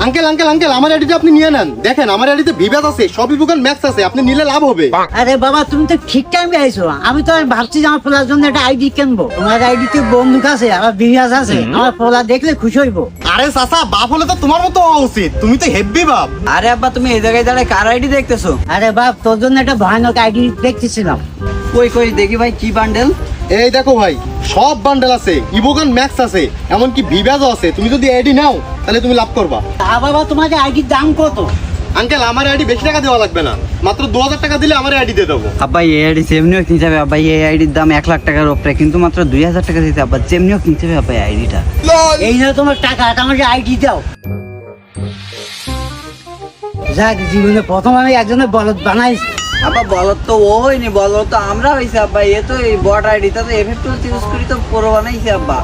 Uncle uncle uncle আমার আইডিটা আপনি নিয়ে নেন। দেখেন আমার আইডিতে ভিভাস আছে, সবই বুকান ম্যাক্স আছে, আপনি নিলে লাভ হবে। আরে বাবা তুমি তো ঠিক টাইমে আইছো। আমি তো ভাবছি যে আমার পোলার জন্য একটা আইডি কিনবো। তোমার আইডিতে বন্দুক আছে, আমার বিরাজ আছে, আমার পোলা দেখলে খুশি হইবো। আরে চাচা, বাপ হলে তো তোমার মতো হওয়া উচিত, তুমি তো হেব্বি বাপ। আরে আব্বা তুমি এই জায়গায় দাঁড়ায় কার আইডি দেখতেছো? আরে বাপ তোর জন্য একটা ভয়ানক আইডি দেখতেছিলাম। কই কই দেখি ভাই কি বান্ডেল। এই দেখো ভাই, সব বান্ডেল আছে, ইভোগান ম্যাক্স আছে, এমনকি ভিভাসও আছে। তুমি যদি আইডি নাও তাহলে তুমি লাভ করবা। তা বাবা তোমাকে আইডির দাম কত? আঙ্কেল আমার আইডি বেশি টাকা দেওয়া লাগবে না, মাত্র 2000 টাকা দিলে আমার আইডি দিয়ে দেবো। আব্বা এই আইডি যেমনিও কিনতে হবে আব্বা, এই আইডির দাম 1 লাখ টাকার উপরে, কিন্তু মাত্র 2000 টাকা দিতে আব্বা, যেমনিও কিনতে হবে আব্বা এই আইডিটা। এই যে তোমার টাকা, আমাকে আইডি দাও। যাক, জীবনে প্রথম আমি একজনের বলদ বানাইছি। আব্বা বলত তো ও হয়নি, বলত তো আমরা হইছে আব্বা। এ তো এই বট আইডিটা তো এফএফ ইউজ করি তো পুরো বানাইছে আব্বা।